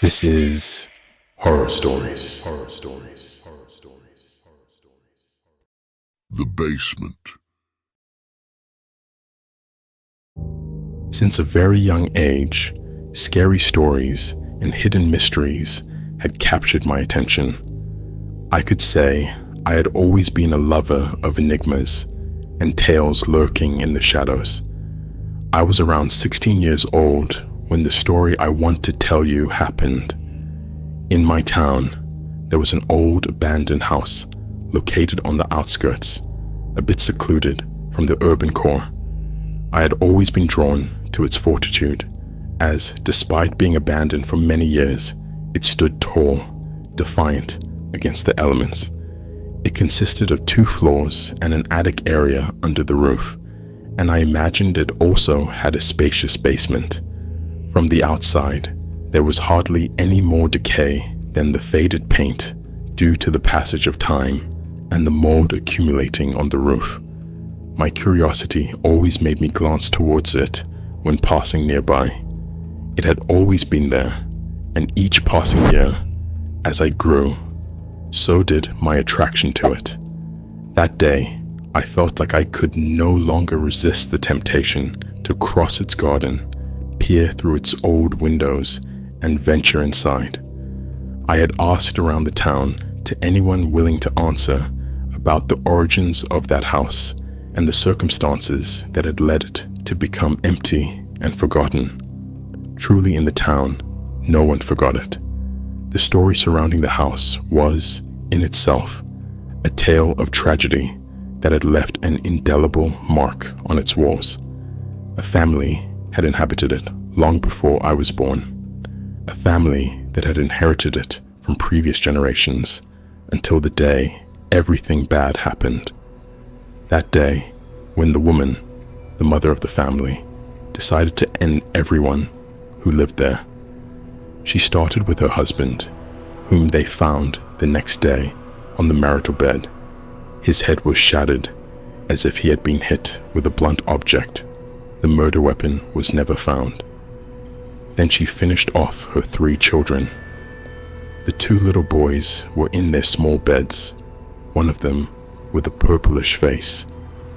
This is Horror Stories. Horror Stories. Horror Stories. Horror Stories. The basement. Since a very young age, scary stories and hidden mysteries had captured my attention. I could say I had always been a lover of enigmas and tales lurking in the shadows. I was around 16 years old when the story I want to tell you happened. In my town, there was an old abandoned house located on the outskirts, a bit secluded from the urban core. I had always been drawn to its fortitude, as despite being abandoned for many years, it stood tall, defiant against the elements. It consisted of 2 floors and an attic area under the roof, and I imagined it also had a spacious basement. From the outside, there was hardly any more decay than the faded paint due to the passage of time and the mold accumulating on the roof. My curiosity always made me glance towards it when passing nearby. It had always been there, and each passing year, as I grew, so did my attraction to it. That day, I felt like I could no longer resist the temptation to cross its garden, peer through its old windows, and venture inside. I had asked around the town to anyone willing to answer about the origins of that house and the circumstances that had led it to become empty and forgotten. Truly, in the town, no one forgot it. The story surrounding the house was, in itself, a tale of tragedy that had left an indelible mark on its walls. A family had inhabited it long before I was born. A family that had inherited it from previous generations until the day everything bad happened. That day when the woman, the mother of the family, decided to end everyone who lived there. She started with her husband, whom they found the next day on the marital bed. His head was shattered as if he had been hit with a blunt object. The murder weapon was never found. Then she finished off her 3 children. The 2 little boys were in their small beds, one of them with a purplish face,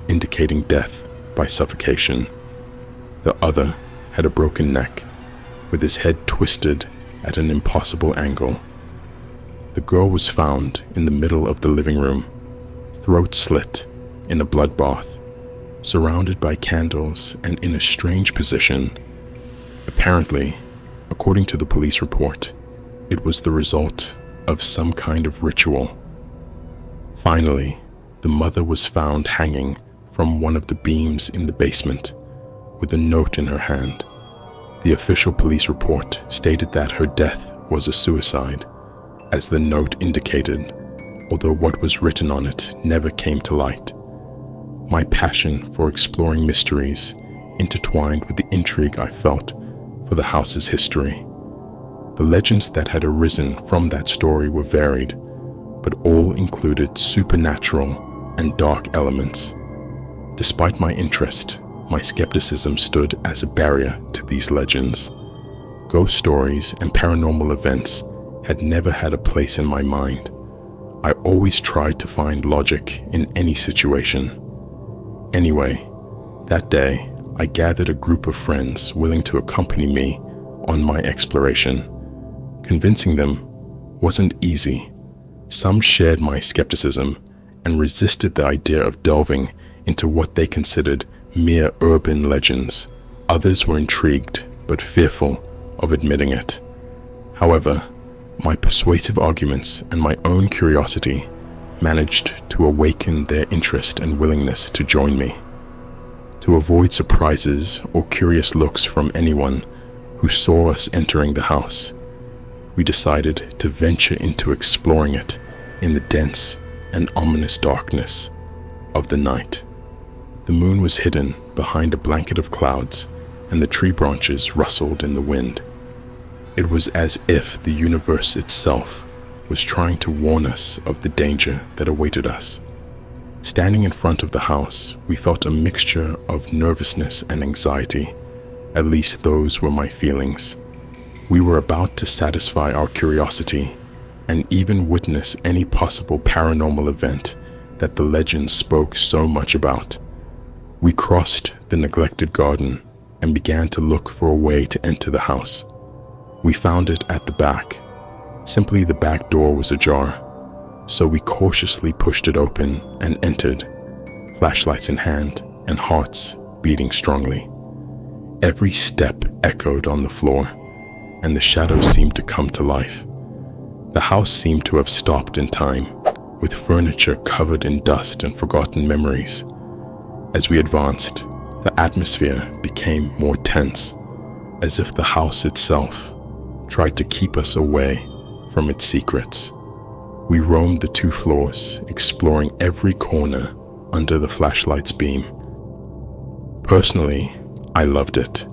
indicating death by suffocation. The other had a broken neck, with his head twisted at an impossible angle. The girl was found in the middle of the living room, throat slit in a bloodbath, surrounded by candles and in a strange position. Apparently, according to the police report, it was the result of some kind of ritual. Finally, the mother was found hanging from one of the beams in the basement with a note in her hand. The official police report stated that her death was a suicide, as the note indicated, although what was written on it never came to light. My passion for exploring mysteries intertwined with the intrigue I felt for the house's history. The legends that had arisen from that story were varied, but all included supernatural and dark elements. Despite my interest, my skepticism stood as a barrier to these legends. Ghost stories and paranormal events had never had a place in my mind. I always tried to find logic in any situation. Anyway, that day, I gathered a group of friends willing to accompany me on my exploration. Convincing them wasn't easy. Some shared my skepticism and resisted the idea of delving into what they considered mere urban legends. Others were intrigued but fearful of admitting it. However, my persuasive arguments and my own curiosity managed to awaken their interest and willingness to join me. To avoid surprises or curious looks from anyone who saw us entering the house, we decided to venture into exploring it in the dense and ominous darkness of the night. The moon was hidden behind a blanket of clouds, and the tree branches rustled in the wind. It was as if the universe itself was trying to warn us of the danger that awaited us. Standing in front of the house, we felt a mixture of nervousness and anxiety. At least those were my feelings. We were about to satisfy our curiosity and even witness any possible paranormal event that the legends spoke so much about. We crossed the neglected garden and began to look for a way to enter the house. We found it at the back. Simply the back door was ajar, so we cautiously pushed it open and entered, flashlights in hand and hearts beating strongly. Every step echoed on the floor, and the shadows seemed to come to life. The house seemed to have stopped in time, with furniture covered in dust and forgotten memories. As we advanced, the atmosphere became more tense, as if the house itself tried to keep us away from its secrets. We roamed the 2 floors, exploring every corner under the flashlight's beam. Personally, I loved it,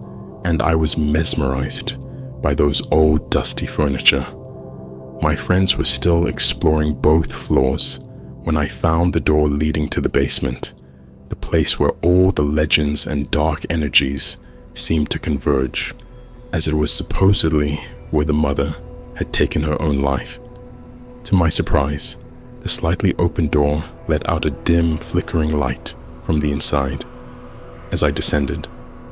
and I was mesmerized by those old dusty furniture. My friends were still exploring both floors when I found the door leading to the basement, the place where all the legends and dark energies seemed to converge, as it was supposedly where the mother had taken her own life. To my surprise, the slightly open door let out a dim, flickering light from the inside. As I descended,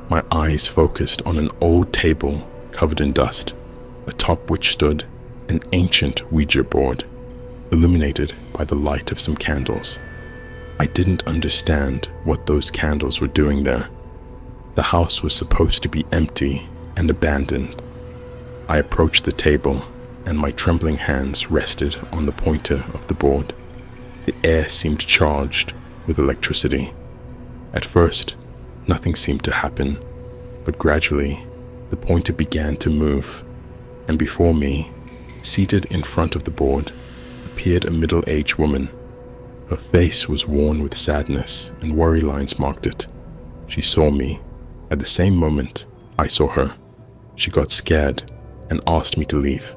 my eyes focused on an old table covered in dust, atop which stood an ancient Ouija board, illuminated by the light of some candles. I didn't understand what those candles were doing there. The house was supposed to be empty and abandoned. I approached the table, and my trembling hands rested on the pointer of the board. The air seemed charged with electricity. At first, nothing seemed to happen, but gradually, the pointer began to move, and before me, seated in front of the board, appeared a middle-aged woman. Her face was worn with sadness, and worry lines marked it. She saw me. At the same moment, I saw her. She got scared and asked me to leave,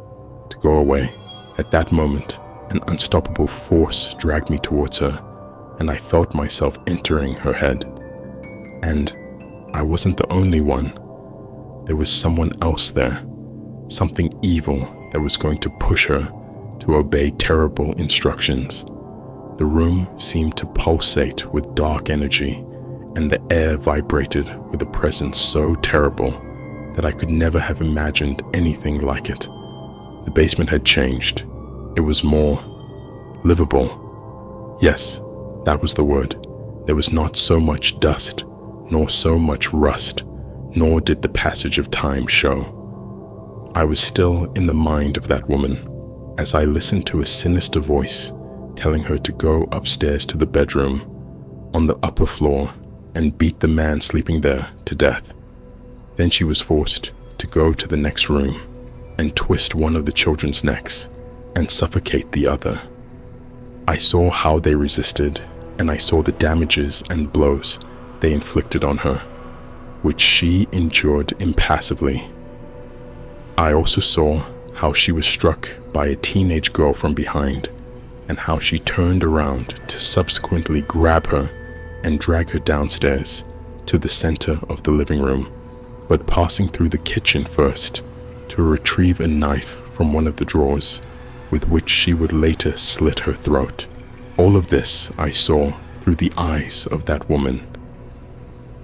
to go away. At that moment, an unstoppable force dragged me towards her, and I felt myself entering her head. And I wasn't the only one. There was someone else there, something evil that was going to push her to obey terrible instructions. The room seemed to pulsate with dark energy, and the air vibrated with a presence so terrible that I could never have imagined anything like it. The basement had changed. It was more livable. Yes, that was the word. There was not so much dust, nor so much rust, nor did the passage of time show. I was still in the mind of that woman as I listened to a sinister voice telling her to go upstairs to the bedroom on the upper floor and beat the man sleeping there to death. Then she was forced to go to the next room and twist one of the children's necks and suffocate the other. I saw how they resisted, and I saw the damages and blows they inflicted on her, which she endured impassively. I also saw how she was struck by a teenage girl from behind, and how she turned around to subsequently grab her and drag her downstairs to the center of the living room, but passing through the kitchen first to retrieve a knife from one of the drawers, with which she would later slit her throat. All of this I saw through the eyes of that woman.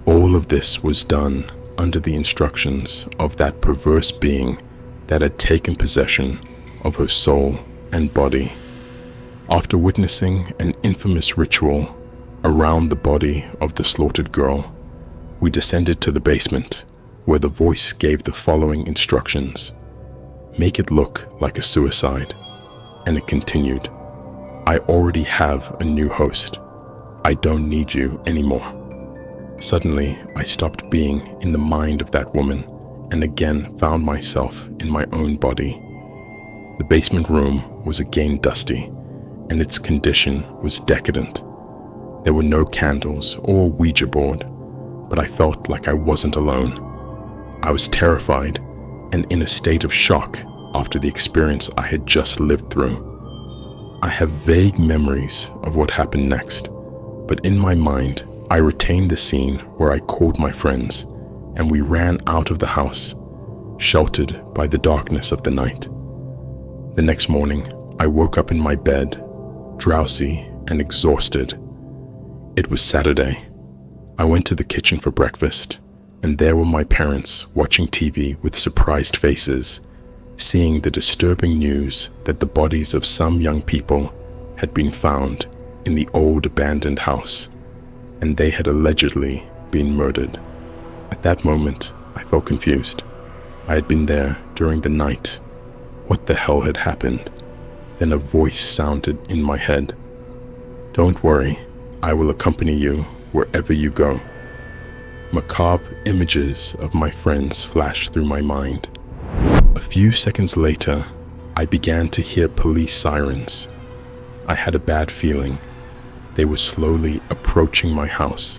All of this was done under the instructions of that perverse being that had taken possession of her soul and body. After witnessing an infamous ritual around the body of the slaughtered girl, we descended to the basement, where the voice gave the following instructions: make it look like a suicide. And it continued: I already have a new host. I don't need you anymore. Suddenly, I stopped being in the mind of that woman and again found myself in my own body. The basement room was again dusty, and its condition was decadent. There were no candles or Ouija board, but I felt like I wasn't alone. I was terrified and in a state of shock after the experience I had just lived through. I have vague memories of what happened next, but in my mind, I retained the scene where I called my friends and we ran out of the house. sheltered by the darkness of the night. The next morning, I woke up in my bed, drowsy and exhausted. It was Saturday. I went to the kitchen for breakfast, and there were my parents watching TV with surprised faces, seeing the disturbing news that the bodies of some young people had been found in the old abandoned house, and they had allegedly been murdered. At that moment, I felt confused. I had been there during the night. What the hell had happened? Then a voice sounded in my head. "Don't worry, I will accompany you wherever you go." Macabre images of my friends flashed through my mind. A few seconds later, I began to hear police sirens. I had a bad feeling. They were slowly approaching my house.